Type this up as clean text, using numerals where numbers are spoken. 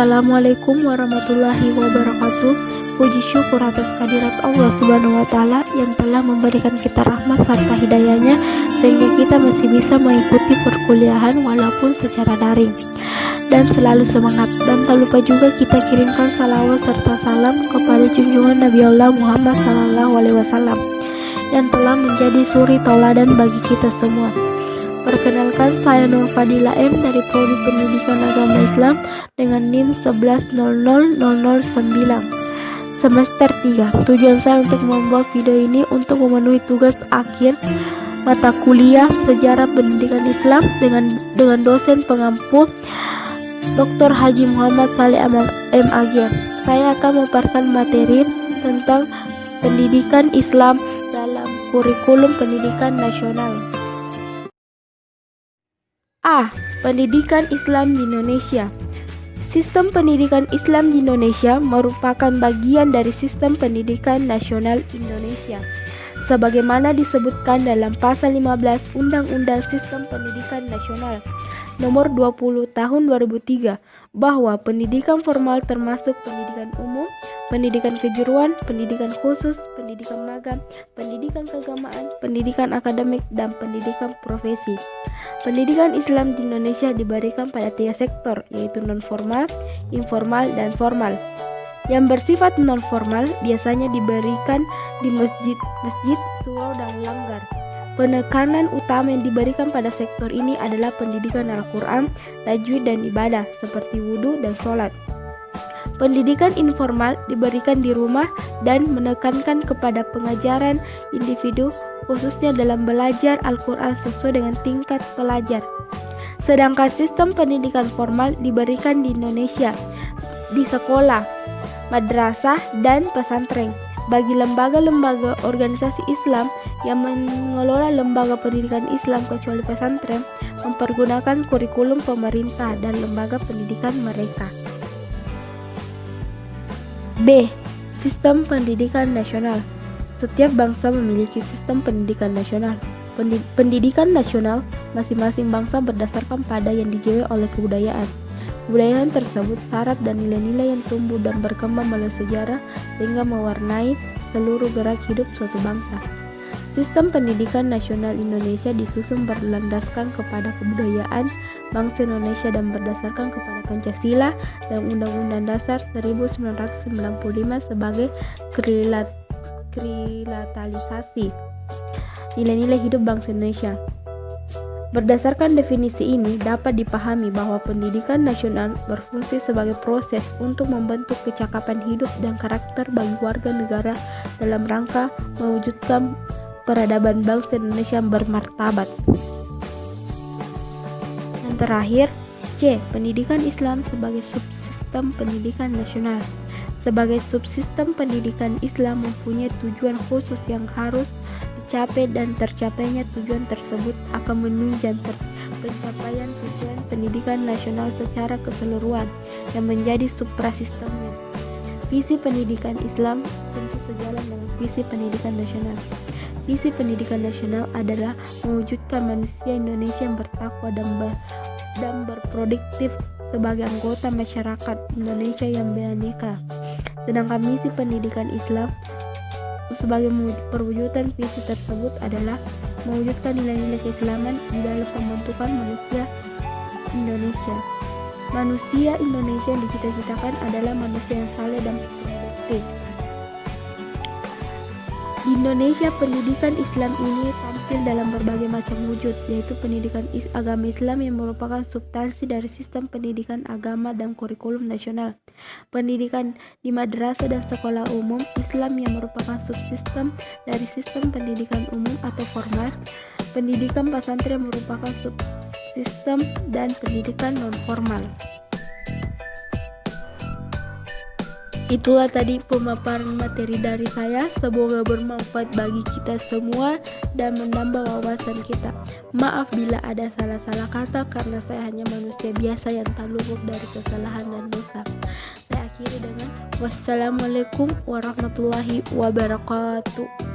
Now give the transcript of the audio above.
Assalamualaikum warahmatullahi wabarakatuh. Puji syukur atas kehadirat Allah Subhanahu wa Ta'ala yang telah memberikan kita rahmat serta hidayahnya sehingga kita masih bisa mengikuti perkuliahan walaupun secara daring. Dan selalu semangat, dan tak lupa juga kita kirimkan salawat serta salam kepada junjungan Nabi Allah Muhammad SAW yang telah menjadi suri tauladan bagi kita semua. Perkenalkan, saya Nur Fadila M dari Prodi Pendidikan Agama Islam dengan NIM 11000009 semester 3. Tujuan saya untuk membuat video ini untuk memenuhi tugas akhir mata kuliah Sejarah Pendidikan Islam dengan dosen pengampu Dr. Haji Muhammad Saleh MAG. Saya akan memaparkan materi tentang pendidikan Islam dalam kurikulum pendidikan nasional. A. Pendidikan Islam di Indonesia. Sistem pendidikan Islam di Indonesia merupakan bagian dari sistem pendidikan nasional Indonesia, sebagaimana disebutkan dalam pasal 15 Undang-Undang Sistem Pendidikan Nasional Nomor 20 Tahun 2003, bahwa pendidikan formal termasuk pendidikan umum, pendidikan kejuruan, pendidikan khusus, pendidikan magang, pendidikan keagamaan, pendidikan akademik, dan pendidikan profesi. Pendidikan Islam di Indonesia diberikan pada 3 sektor, yaitu non-formal, informal, dan formal. Yang bersifat non-formal biasanya diberikan di masjid, surau, dan langgar. Penekanan utama yang diberikan pada sektor ini adalah pendidikan Al-Quran, tajwid, dan ibadah seperti wudhu dan sholat. Pendidikan informal diberikan di rumah dan menekankan kepada pengajaran individu, khususnya dalam belajar Al-Quran sesuai dengan tingkat pelajar. Sedangkan sistem pendidikan formal diberikan di Indonesia di sekolah, madrasah, dan pesantren. Bagi lembaga-lembaga organisasi Islam yang mengelola lembaga pendidikan Islam kecuali pesantren mempergunakan kurikulum pemerintah dan lembaga pendidikan mereka. B. Sistem pendidikan nasional. Setiap bangsa memiliki sistem pendidikan nasional. Pendidikan nasional masing-masing bangsa berdasarkan pada yang dijiwai oleh kebudayaan. Kebudayaan tersebut syarat dan nilai-nilai yang tumbuh dan berkembang melalui sejarah sehingga mewarnai seluruh gerak hidup suatu bangsa. Sistem pendidikan nasional Indonesia disusun berlandaskan kepada kebudayaan bangsa Indonesia dan berdasarkan kepada Pancasila dan Undang-Undang Dasar 1945 sebagai krilatalisasi nilai-nilai hidup bangsa Indonesia. Berdasarkan definisi ini, dapat dipahami bahwa pendidikan nasional berfungsi sebagai proses untuk membentuk kecakapan hidup dan karakter bagi warga negara dalam rangka mewujudkan peradaban bangsa Indonesia yang bermartabat. Yang terakhir, C. Pendidikan Islam sebagai subsistem pendidikan nasional. Sebagai subsistem pendidikan Islam mempunyai tujuan khusus yang harus dicapai, dan tercapainya tujuan tersebut akan menunjang pencapaian tujuan pendidikan nasional secara keseluruhan yang menjadi suprasistemnya. Visi pendidikan Islam tentu sejalan dengan visi pendidikan nasional. Visi pendidikan nasional adalah mewujudkan manusia Indonesia yang bertakwa dan berproduktif sebagai anggota masyarakat Indonesia yang beraneka. Sedangkan misi pendidikan Islam sebagai perwujudan visi tersebut adalah mewujudkan nilai-nilai keislaman di dalam pembentukan manusia Indonesia. Manusia Indonesia yang dicita-citakan adalah manusia yang saleh dan produktif. Di Indonesia, pendidikan Islam ini tampil dalam berbagai macam wujud, yaitu pendidikan agama Islam yang merupakan substansi dari sistem pendidikan agama dan kurikulum nasional. Pendidikan di madrasah dan sekolah umum Islam yang merupakan subsistem dari sistem pendidikan umum atau formal. Pendidikan pesantren merupakan subsistem dan pendidikan non-formal. Itulah tadi pemaparan materi dari saya. Semoga bermanfaat bagi kita semua dan menambah wawasan kita. Maaf bila ada salah-salah kata karena saya hanya manusia biasa yang tak luput dari kesalahan dan dosa. Saya akhiri dengan wassalamualaikum warahmatullahi wabarakatuh.